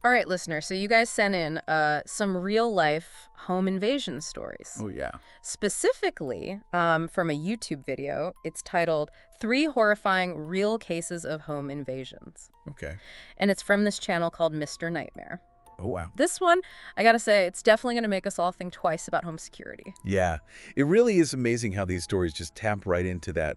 All right, listener, so you guys sent in some real-life home invasion stories. Oh, yeah. Specifically, from a YouTube video. It's titled 3 Horrifying Real Cases of Home Invasions. Okay. And it's from this channel called Mr. Nightmare. Oh, wow. This one, I gotta say, it's definitely gonna make us all think twice about home security. Yeah. It really is amazing how these stories just tap right into that,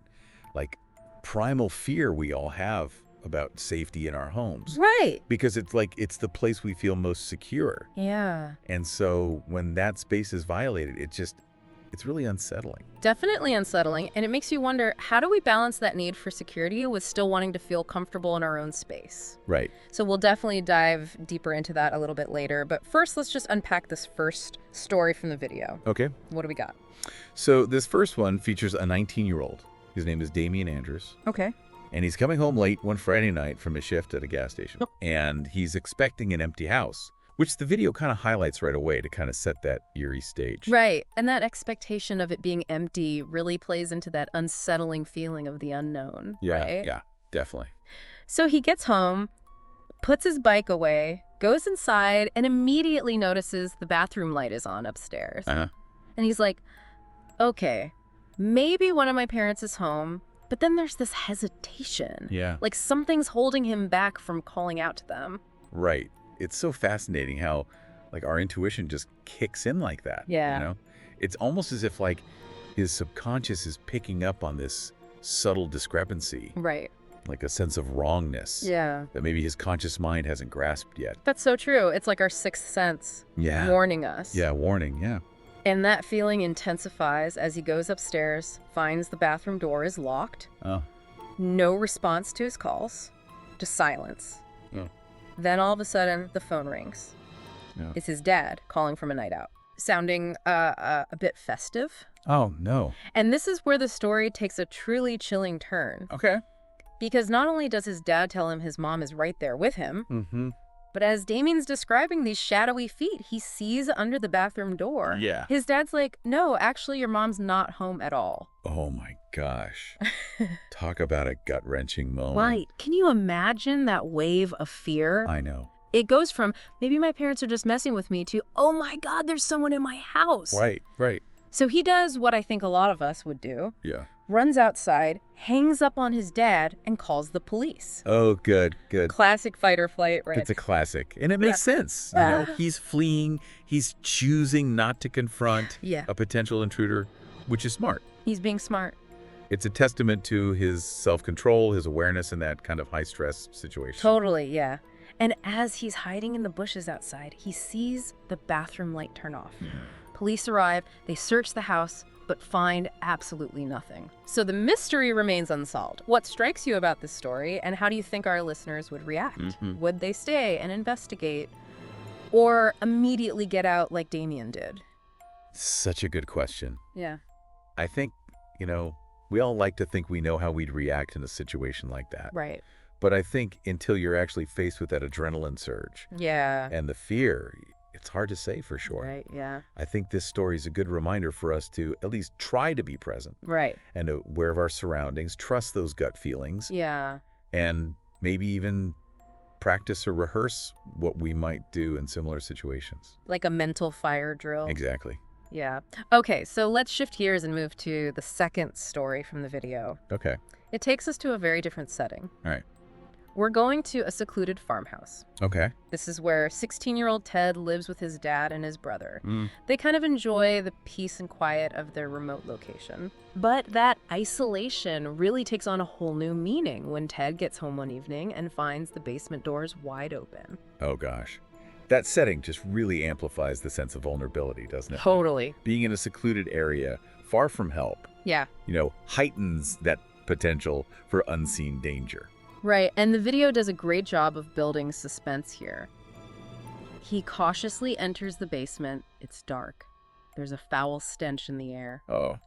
like, primal fear we all have about safety in our homes. Right. Because it's like, it's the place we feel most secure. Yeah. And so when that space is violated, it's really unsettling. Definitely unsettling, and it makes you wonder, how do we balance that need for security with still wanting to feel comfortable in our own space? Right. So we'll definitely dive deeper into that a little bit later, but first let's just unpack this first story from the video. Okay. What do we got? So this first one features a 19-year-old. His name is Damian Andrews. Okay. And he's coming home late one Friday night from his shift at a gas station. Oh. And he's expecting an empty house, which the video kind of highlights right away to kind of set that eerie stage. Right, and that expectation of it being empty really plays into that unsettling feeling of the unknown, right? Yeah, definitely. So he gets home, puts his bike away, goes inside, and immediately notices the bathroom light is on upstairs. Uh-huh. And he's like, okay, maybe one of my parents is home, but then there's this hesitation. Yeah. Like something's holding him back from calling out to them. Right. It's so fascinating how, like, our intuition just kicks in like that. Yeah. You know? It's almost as if, like, his subconscious is picking up on this subtle discrepancy. Right. Like a sense of wrongness. Yeah. That maybe his conscious mind hasn't grasped yet. That's so true. It's like our sixth sense Yeah. warning us. Yeah, warning, yeah. And that feeling intensifies as he goes upstairs, finds the bathroom door is locked. Oh. No response to his calls. Just silence. Oh. Then all of a sudden, the phone rings. Yeah. It's his dad calling from a night out, sounding a bit festive. Oh, no. And this is where the story takes a truly chilling turn. Okay. Because not only does his dad tell him his mom is right there with him, Mm-hmm. but as Damien's describing these shadowy feet he sees under the bathroom door, Yeah. his dad's like, no, actually, your mom's not home at all. Oh, my gosh. Talk about a gut-wrenching moment. Right. Can you imagine that wave of fear? I know. It goes from, maybe my parents are just messing with me, to, oh my God, there's someone in my house. Right. So he does what I think a lot of us would do. Yeah. Runs outside, hangs up on his dad, and calls the police. Oh, good. Classic fight or flight, right? It's a classic. And it makes sense. You know, he's fleeing. He's choosing not to confront Yeah. a potential intruder, which is smart. He's being smart. It's a testament to his self-control, his awareness in that kind of high-stress situation. Totally, yeah. And as he's hiding in the bushes outside, he sees the bathroom light turn off. Police arrive, they search the house, but find absolutely nothing. So the mystery remains unsolved. What strikes you about this story, and how do you think our listeners would react? Mhm. Would they stay and investigate, or immediately get out like Damien did? Such a good question. Yeah. I think, we all like to think we know how we'd react in a situation like that. Right. But I think until you're actually faced with that adrenaline surge Yeah. and the fear, it's hard to say for sure. Right, yeah. I think this story is a good reminder for us to at least try to be present Right. and aware of our surroundings, trust those gut feelings, Yeah. and maybe even practice or rehearse what we might do in similar situations. Like a mental fire drill. Exactly. Yeah. Okay, so let's shift gears and move to the second story from the video. Okay. It takes us to a very different setting. All right. We're going to a secluded farmhouse. Okay. This is where 16-year-old Ted lives with his dad and his brother. Mm. They kind of enjoy the peace and quiet of their remote location. But that isolation really takes on a whole new meaning when Ted gets home one evening and finds the basement doors wide open. Oh, gosh. That setting just really amplifies the sense of vulnerability, doesn't it? Totally. Being in a secluded area, far from help, Yeah. heightens that potential for unseen danger. Right, and the video does a great job of building suspense here. He cautiously enters the basement. It's dark. There's a foul stench in the air. Oh.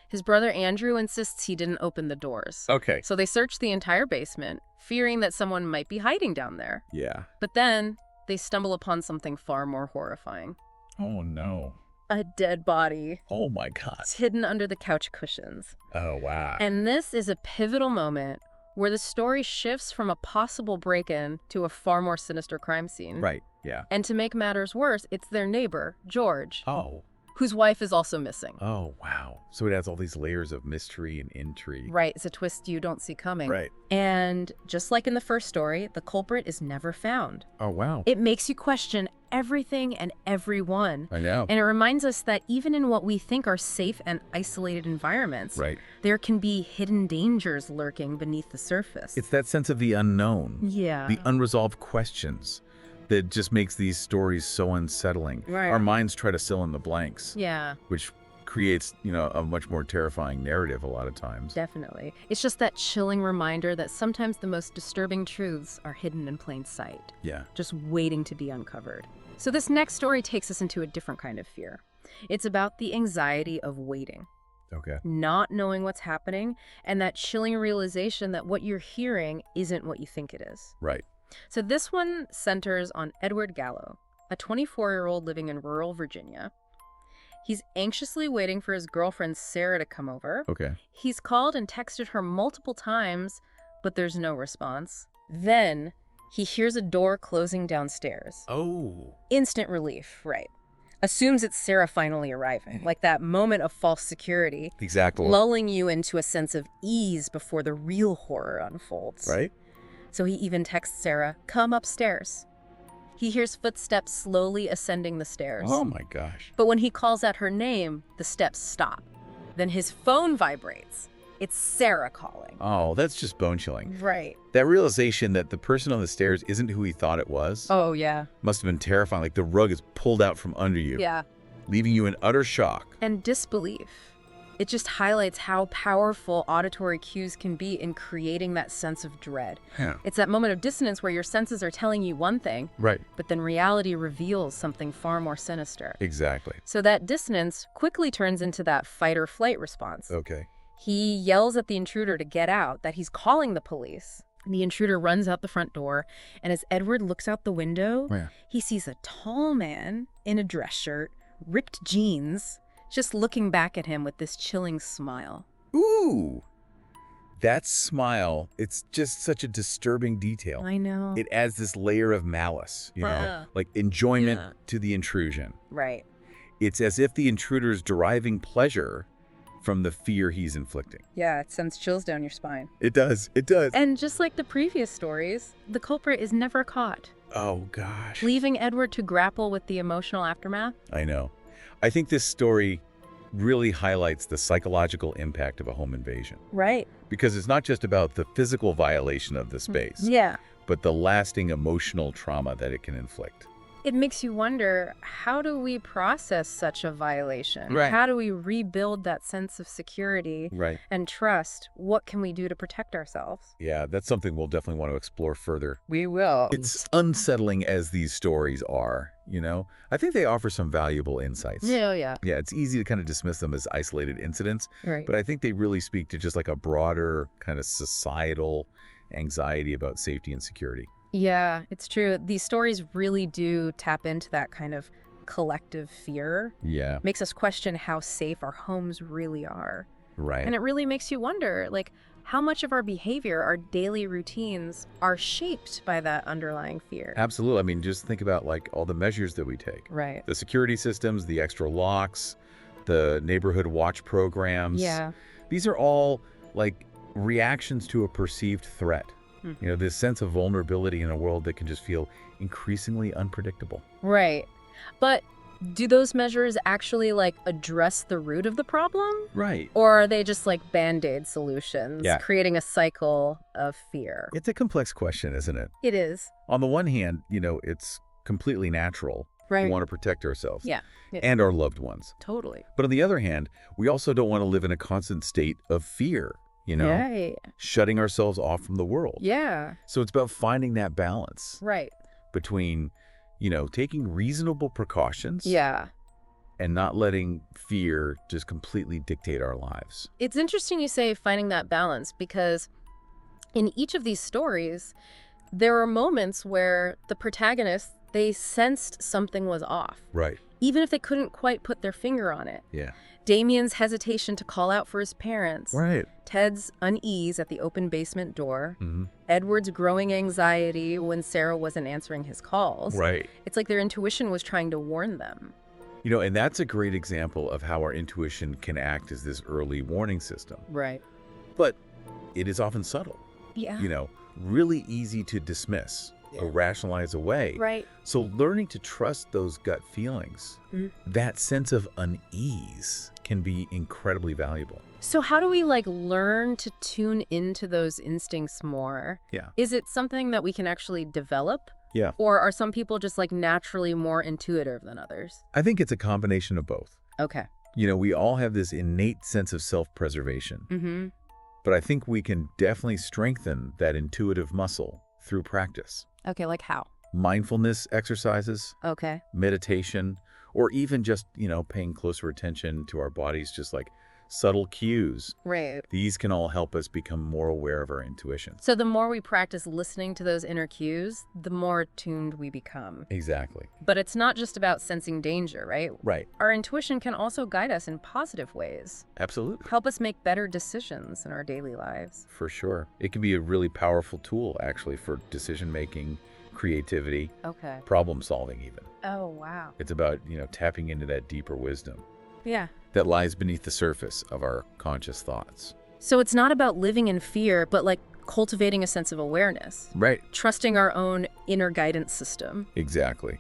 His brother Andrew insists he didn't open the doors. Okay. So they search the entire basement, fearing that someone might be hiding down there. Yeah. But then they stumble upon something far more horrifying. Oh, no. A dead body. Oh, my God. It's hidden under the couch cushions. Oh, wow. And this is a pivotal moment where the story shifts from a possible break-in to a far more sinister crime scene. Right, yeah. And to make matters worse, it's their neighbor, George, Oh. whose wife is also missing. Oh, wow. So it has all these layers of mystery and intrigue. Right, it's a twist you don't see coming. Right. And just like in the first story, the culprit is never found. Oh, wow. It makes you question everything and everyone. I know. And it reminds us that even in what we think are safe and isolated environments, Right. there can be hidden dangers lurking beneath the surface. It's that sense of the unknown. Yeah. The unresolved questions that just makes these stories so unsettling. Right. Our minds try to fill in the blanks, Yeah, which creates, a much more terrifying narrative a lot of times. definitely. It's just that chilling reminder that sometimes the most disturbing truths are hidden in plain sight, Yeah. just waiting to be uncovered. So this next story takes us into a different kind of fear. It's about the anxiety of waiting, Okay. not knowing what's happening, and that chilling realization that what you're hearing isn't what you think it is. Right. So this one centers on Edward Gallo, a 24-year-old living in rural Virginia. He's anxiously waiting for his girlfriend Sarah to come over. Okay. He's called and texted her multiple times, but there's no response. Then he hears a door closing downstairs. Oh. Instant relief, right. Assumes it's Sarah finally arriving, like that moment of false security, Exactly. lulling you into a sense of ease before the real horror unfolds. Right? So he even texts Sarah, "Come upstairs." He hears footsteps slowly ascending the stairs. Oh my gosh. But when he calls out her name, the steps stop. Then his phone vibrates. It's Sarah calling. Oh, that's just bone chilling. Right. That realization that the person on the stairs isn't who he thought it was Oh, yeah. must have been terrifying. Like the rug is pulled out from under you, Yeah. leaving you in utter shock. And disbelief. It just highlights how powerful auditory cues can be in creating that sense of dread. Yeah. It's that moment of dissonance where your senses are telling you one thing, Right. but then reality reveals something far more sinister. Exactly. So that dissonance quickly turns into that fight or flight response. Okay. He yells at the intruder to get out, that he's calling the police. The intruder runs out the front door, and as Edward looks out the window, Yeah. he sees a tall man in a dress shirt, ripped jeans, just looking back at him with this chilling smile. Ooh. That smile, it's just such a disturbing detail. I know. It adds this layer of malice, Yeah. like enjoyment Yeah. to the intrusion. Right. It's as if the intruder's deriving pleasure from the fear he's inflicting. Yeah, it sends chills down your spine. It does. It does. And just like the previous stories, the culprit is never caught, Oh, gosh. leaving Edward to grapple with the emotional aftermath. I know. I think this story really highlights the psychological impact of a home invasion. Right. Because it's not just about the physical violation of the space, Yeah. but the lasting emotional trauma that it can inflict. It makes you wonder, how do we process such a violation? Right. How do we rebuild that sense of security Right. and trust? What can we do to protect ourselves? Yeah, that's something we'll definitely want to explore further. We will. It's unsettling as these stories are, I think they offer some valuable insights. Yeah, yeah. Yeah, it's easy to kind of dismiss them as isolated incidents, Right. but I think they really speak to just like a broader kind of societal anxiety about safety and security. Yeah, it's true. These stories really do tap into that kind of collective fear. Yeah, Makes us question how safe our homes really are. right. And it really makes you wonder, how much of our behavior, our daily routines, are shaped by that underlying fear. Absolutely. I mean, just think about like all the measures that we take. Right. The security systems, the extra locks, the neighborhood watch programs. Yeah. These are all like reactions to a perceived threat. This sense of vulnerability in a world that can just feel increasingly unpredictable. Right. But do those measures actually address the root of the problem? Right. Or are they just Band-Aid solutions, Yeah. creating a cycle of fear? It's a complex question, isn't it? It is. On the one hand, it's completely natural. Right. We want to protect ourselves Yeah. and our loved ones. Totally. But on the other hand, we also don't want to live in a constant state of fear, Right. shutting ourselves off from the world. Yeah. So it's about finding that balance Right. between, taking reasonable precautions Yeah. and not letting fear just completely dictate our lives. It's interesting you say finding that balance, because in each of these stories, there are moments where the protagonists, they sensed something was off, Right. even if they couldn't quite put their finger on it. Yeah. Damien's hesitation to call out for his parents. Right. Ted's unease at the open basement door. Mm-hmm. Edward's growing anxiety when Sarah wasn't answering his calls. Right. It's like their intuition was trying to warn them. And that's a great example of how our intuition can act as this early warning system. Right. But it is often subtle. Yeah. Really easy to dismiss or rationalize away. Right. So learning to trust those gut feelings, that sense of unease can be incredibly valuable. So how do we learn to tune into those instincts more? Yeah. Is it something that we can actually develop? Yeah. Or are some people just naturally more intuitive than others? I think it's a combination of both. Okay. We all have this innate sense of self-preservation. Mm-hmm. But I think we can definitely strengthen that intuitive muscle through practice. Okay, like how? Mindfulness exercises, Okay. meditation, or even just, paying closer attention to our bodies, just like subtle cues. Right. These can all help us become more aware of our intuition. So the more we practice listening to those inner cues, the more attuned we become. Exactly. But it's not just about sensing danger, right? Right. Our intuition can also guide us in positive ways, Absolutely. help us make better decisions in our daily lives. For sure. It can be a really powerful tool, actually, for decision-making, creativity, Okay. problem solving even. Oh, wow. It's about, tapping into that deeper wisdom Yeah. that lies beneath the surface of our conscious thoughts. So it's not about living in fear, but cultivating a sense of awareness, Right. trusting our own inner guidance system. Exactly.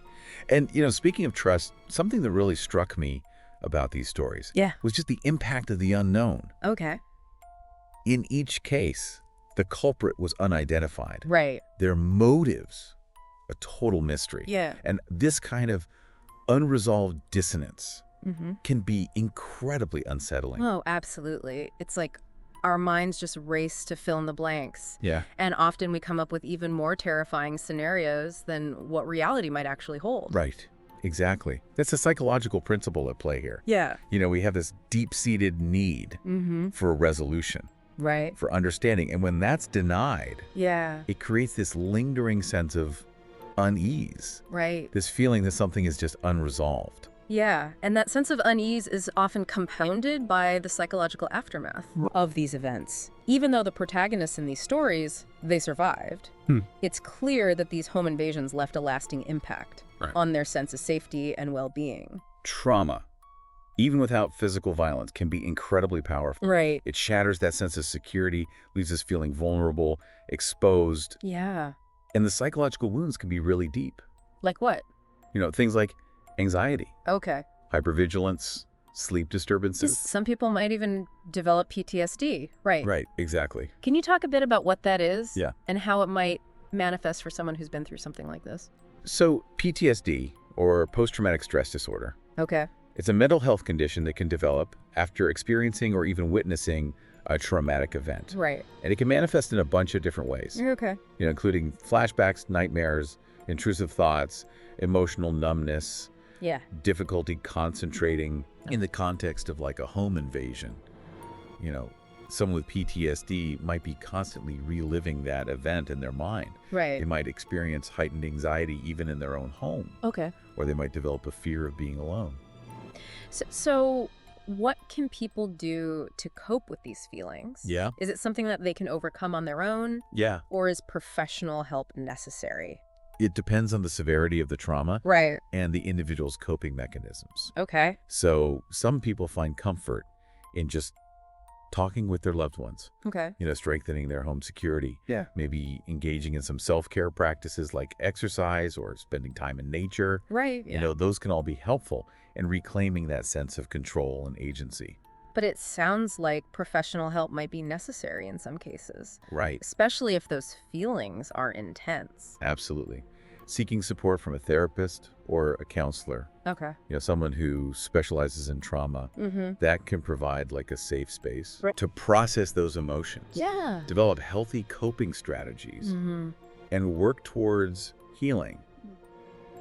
And, speaking of trust, something that really struck me about these stories was just the impact of the unknown. Okay. In each case, the culprit was unidentified. Right. Their motives, a total mystery. Yeah. And this kind of unresolved dissonance Mm-hmm. can be incredibly unsettling. Oh, absolutely. It's like our minds just race to fill in the blanks. Yeah. And often we come up with even more terrifying scenarios than what reality might actually hold. Right. Exactly. That's a psychological principle at play here. Yeah. We have this deep-seated need for a resolution, Right. for understanding. And when that's denied, Yeah. it creates this lingering sense of unease, Right. this feeling that something is just unresolved. Yeah. And that sense of unease is often compounded by the psychological aftermath of these events. Even though the protagonists in these stories, they survived, it's clear that these home invasions left a lasting impact on their sense of safety and well-being. Trauma, even without physical violence, can be incredibly powerful. Right. It shatters that sense of security, leaves us feeling vulnerable, exposed, Yeah. and the psychological wounds can be really deep. Like what? Things like anxiety, Okay. hypervigilance, sleep disturbances. Some people might even develop PTSD. Right. Right, exactly. Can you talk a bit about what that is? Yeah. And how it might manifest for someone who's been through something like this? So PTSD, or post-traumatic stress disorder, Okay. it's a mental health condition that can develop after experiencing or even witnessing a traumatic event. Right. And it can manifest in a bunch of different ways, Okay. including flashbacks, nightmares, intrusive thoughts, emotional numbness, Yeah. difficulty concentrating in the context of a home invasion. Someone with PTSD might be constantly reliving that event in their mind. Right. They might experience heightened anxiety even in their own home, Okay. or they might develop a fear of being alone. So what can people do to cope with these feelings? Yeah. Is it something that they can overcome on their own, Yeah. or is professional help necessary? It depends on the severity of the trauma Right. and the individual's coping mechanisms. Okay. So some people find comfort in just talking with their loved ones, Okay. strengthening their home security. Yeah. Maybe engaging in some self-care practices like exercise or spending time in nature. Right. Yeah. Those can all be helpful in reclaiming that sense of control and agency. But it sounds like professional help might be necessary in some cases, Right. especially if those feelings are intense. Absolutely. Seeking support from a therapist or a counselor, Okay. someone who specializes in trauma, Mm-hmm. that can provide a safe space Right. to process those emotions. Yeah. Develop healthy coping strategies Mm-hmm. and work towards healing.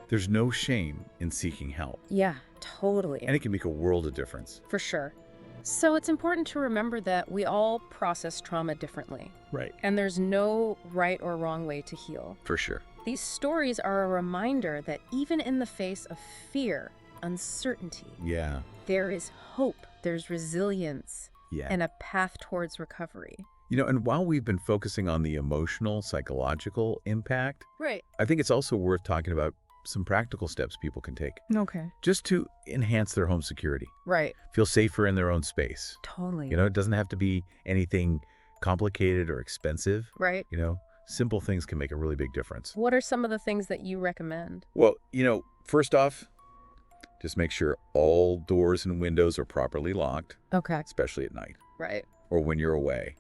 There's no shame in seeking help, Yeah, totally. and it can make a world of difference. For sure. So it's important to remember that we all process trauma differently, Right. and there's no right or wrong way to heal. For sure. These stories are a reminder that even in the face of fear, uncertainty, Yeah. there is hope there's resilience, Yeah. and a path towards recovery. And while we've been focusing on the emotional, psychological impact, Right. I think it's also worth talking about some practical steps people can take Okay. just to enhance their home security, Right. feel safer in their own space. Totally. It doesn't have to be anything complicated or expensive. Right. Simple things can make a really big difference. What are some of the things that you recommend? Well, first off, just make sure all doors and windows are properly locked, Okay. especially at night Right. or when you're away.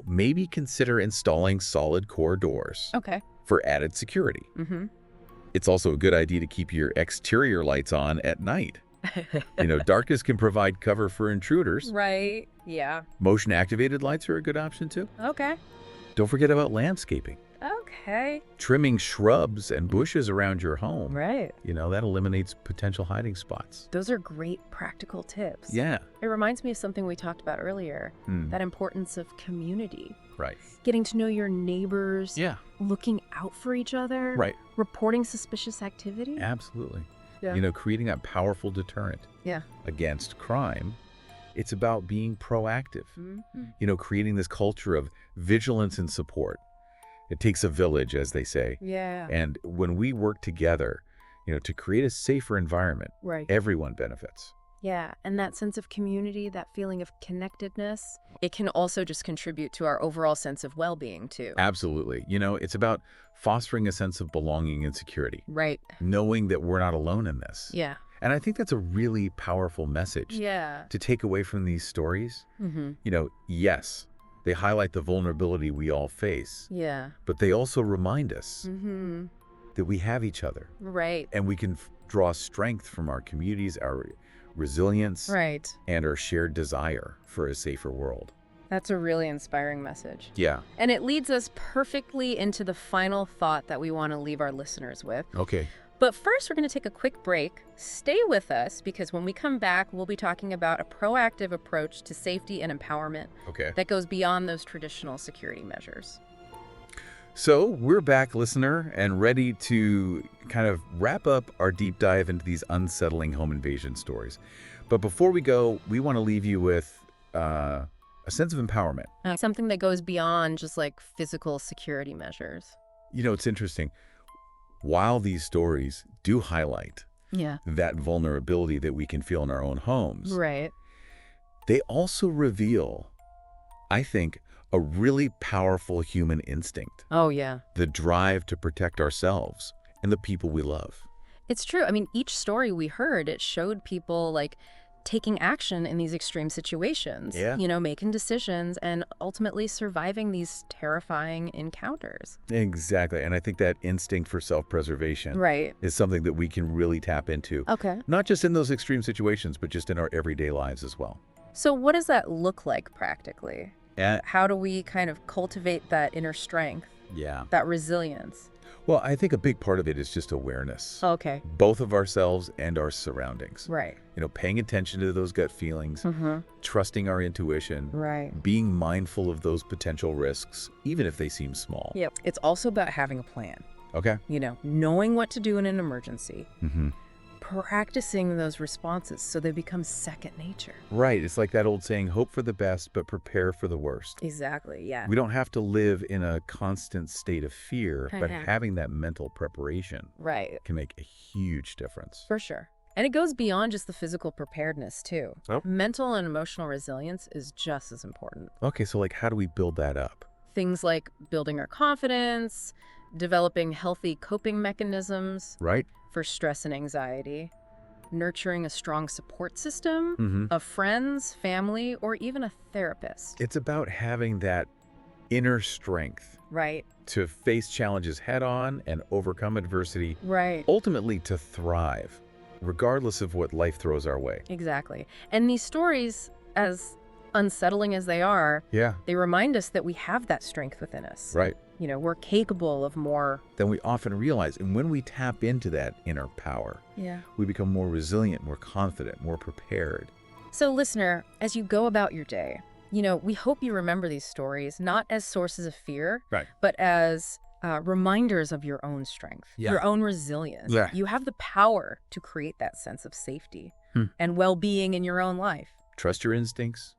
Maybe consider installing solid core doors Okay. for added security. Mm-hmm. It's also a good idea to keep your exterior lights on at night. Darkness can provide cover for intruders. Right. Yeah. Motion-activated lights are a good option too. Okay. Don't forget about landscaping. Okay. Trimming shrubs and bushes around your home. Right. That eliminates potential hiding spots. Those are great practical tips. Yeah. It reminds me of something we talked about earlier, Hmm. that importance of community. Right. Getting to know your neighbors, Yeah. looking out for each other, Right. reporting suspicious activity. Absolutely. Yeah. Creating that powerful deterrent Yeah. against crime. It's about being proactive. Mm-hmm. Creating this culture of vigilance and support. It takes a village, as they say. Yeah. And when we work together, to create a safer environment, Right. everyone benefits. Yeah. And that sense of community, that feeling of connectedness, it can also just contribute to our overall sense of well-being too. Absolutely. It's about fostering a sense of belonging and security, Right. knowing that we're not alone in this. Yeah. And I think that's a really powerful message Yeah. to take away from these stories. Mm-hmm. Yes, they highlight the vulnerability we all face, Yeah. but they also remind us Mm-hmm. that we have each other Right. and we can draw strength from our communities, our resilience, Right. and our shared desire for a safer world. That's a really inspiring message. Yeah. And it leads us perfectly into the final thought that we want to leave our listeners with. Okay. But first, we're going to take a quick break. Stay with us because when we come back, we'll be talking about a proactive approach to safety and empowerment Okay. that goes beyond those traditional security measures. So we're back, listener, and ready to kind of wrap up our deep dive into these unsettling home invasion stories. But before we go, we want to leave you with a sense of empowerment. Something that goes beyond just like physical security measures. It's interesting. While these stories do highlight Yeah. that vulnerability that we can feel in our own homes, Right. they also reveal, I think, a really powerful human instinct, Oh, yeah. the drive to protect ourselves and the people we love. It's true. I mean, each story we heard, it showed people like taking action in these extreme situations, Yeah. Making decisions and ultimately surviving these terrifying encounters. Exactly. And I think that instinct for self-preservation Right. is something that we can really tap into, Okay. not just in those extreme situations, but just in our everyday lives as well. So what does that look like practically? And, How do we kind of cultivate that inner strength, yeah. that resilience? Well, I think a big part of it is just awareness, Okay. both of ourselves and our surroundings. Right. Paying attention to those gut feelings, Mm-hmm. trusting our intuition, Right. being mindful of those potential risks, even if they seem small. Yep. It's also about having a plan, Okay. knowing what to do in an emergency, Mm-hmm. practicing those responses so they become second nature. Right. It's like that old saying, hope for the best, but prepare for the worst. Exactly. Yeah. We don't have to live in a constant state of fear, but Mhm. having that mental preparation Right. can make a huge difference. For sure. And it goes beyond just the physical preparedness, too. Oh. Mental and emotional resilience is just as important. Okay, so how do we build that up? Things like building our confidence, developing healthy coping mechanisms Right? for stress and anxiety, nurturing a strong support system Mm-hmm. of friends, family, or even a therapist. It's about having that inner strength Right. to face challenges head on and overcome adversity, Right. ultimately to thrive, regardless of what life throws our way. Exactly. And these stories, as unsettling as they are, Yeah, they remind us that we have that strength within us. right. We're capable of more. Then we often realize, and when we tap into that inner power, Yeah. we become more resilient, more confident, more prepared. So, listener, as you go about your day, we hope you remember these stories not as sources of fear, Right. but as reminders of your own strength, Yeah. your own resilience. Yeah. You have the power to create that sense of safety Hmm. and well-being in your own life. Trust your instincts,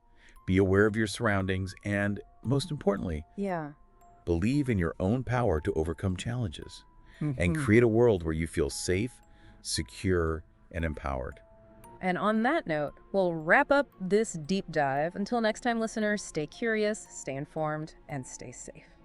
be aware of your surroundings, and most importantly, Yeah. believe in your own power to overcome challenges and Mhm. create a world where you feel safe, secure, and empowered. And on that note, we'll wrap up this deep dive. Until next time, listeners, stay curious, stay informed, and stay safe.